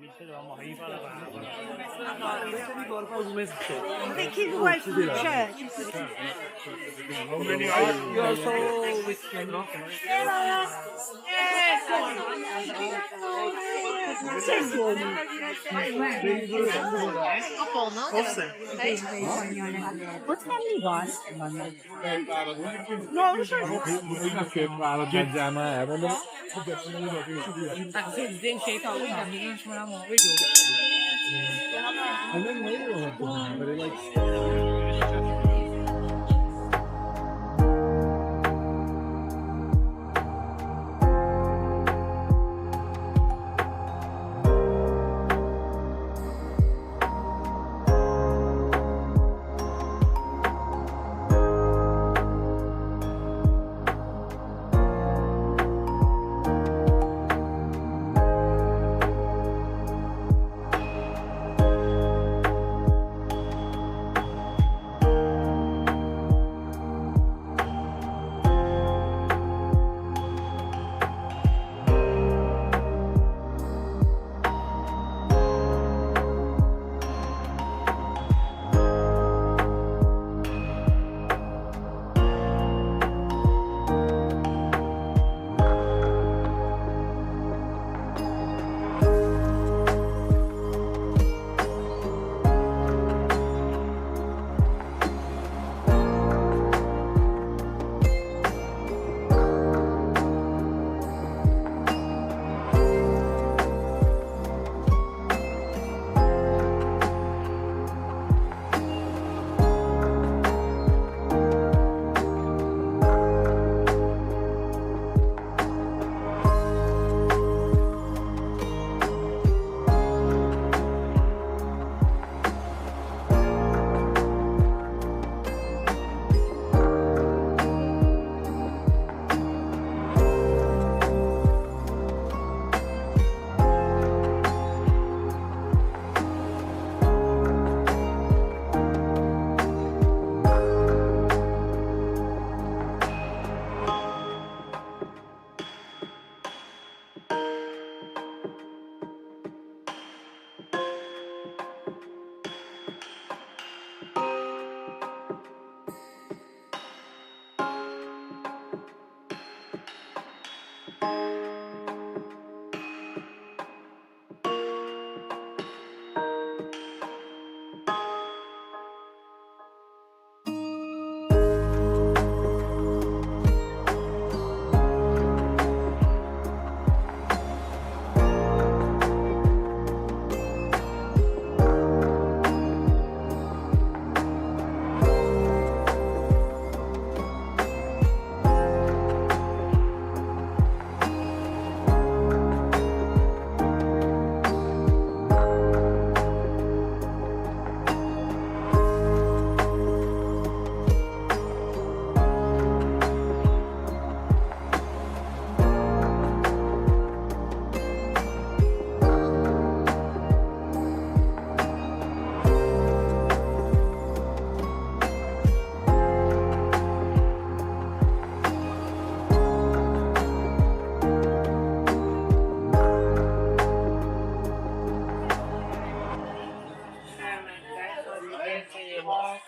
viste dovevamo rifare The kid went to the church. You also with like no? What family was? No, I'm sure.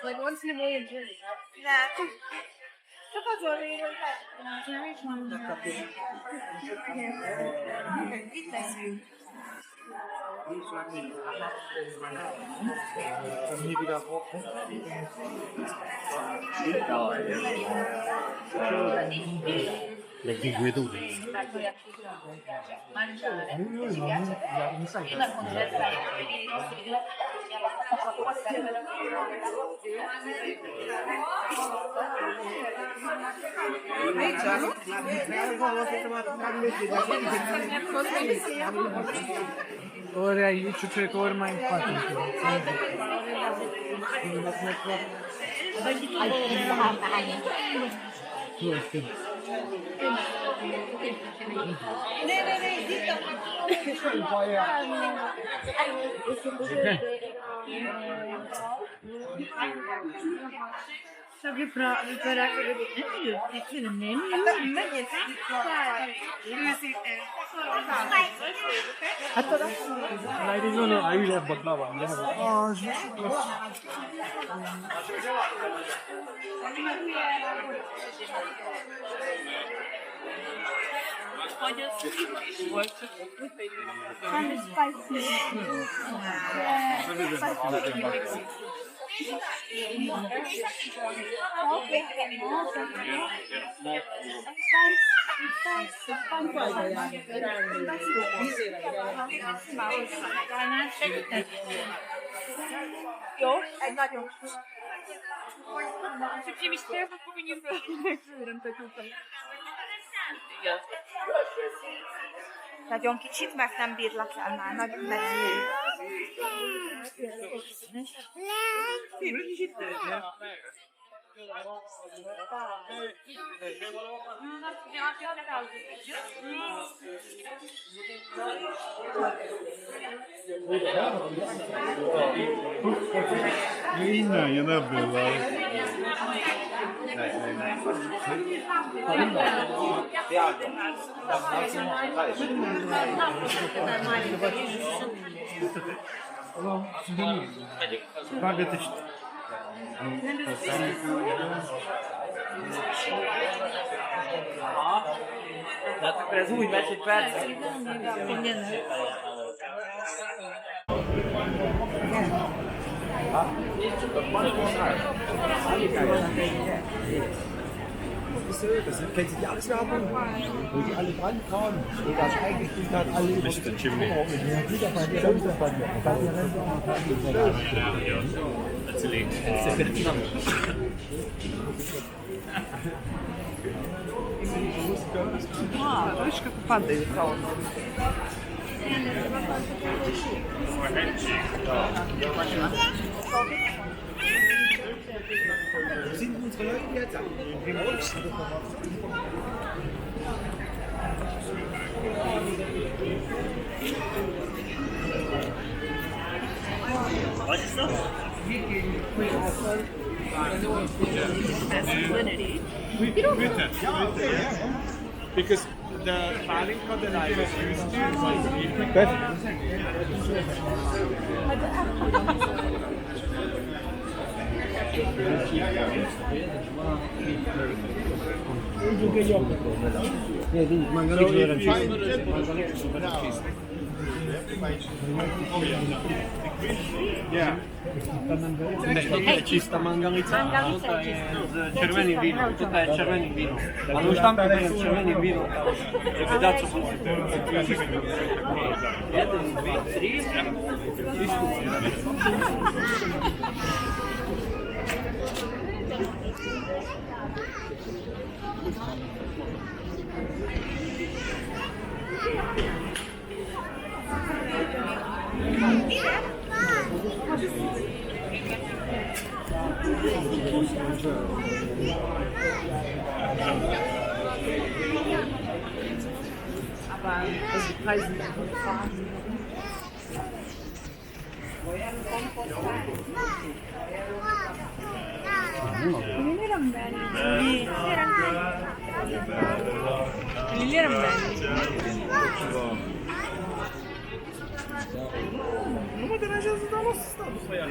Like once in a million years. Yeah. le guidute. Ora io ci cerco ormai infatti. So che per In Arizona, I will have baklava. They have Kind of spicy. Jo, jedna jo. Szybciej mi się powinien Nagyon kicsit, mert nem bírlak el már, nagyon megnyíl. Innen jön ebből a... Spagetist. Tehát akkor ez úgy megy, hogy percet. Kennt ihr die alles Werbung? Wo die alle dran kamen, wo das eingespielt hat, alle über Mr. Chimney. That's a link. Видишь, как падает хаос. Sind unsere Leute jetzt im Osten? Was ist das? Because the palinka that I was used to Yeah. Čista manganica, a to je z červenim vinom, to je červenim vinom. Ali u štampi je s červenim vinom, če bi dacu jedan, dve, tri, aber also die Preise sind einfach gefahren. No bo teraz ja zadam stanu co ja...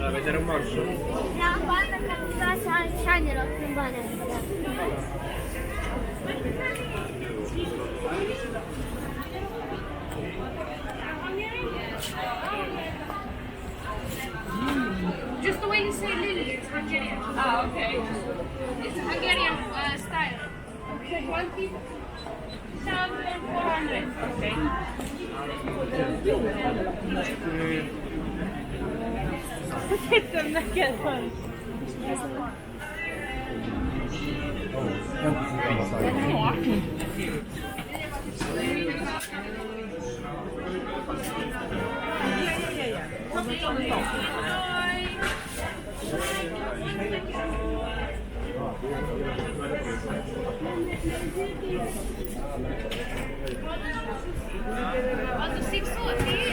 A vedere un morso? No, guarda che cosa scendere più bene. Just the way you say Lily, it's Hungarian. Oh, okay. It's a Hungarian style. Okay. 1,400. Okay. Tettem neked van. Also 6 or 8?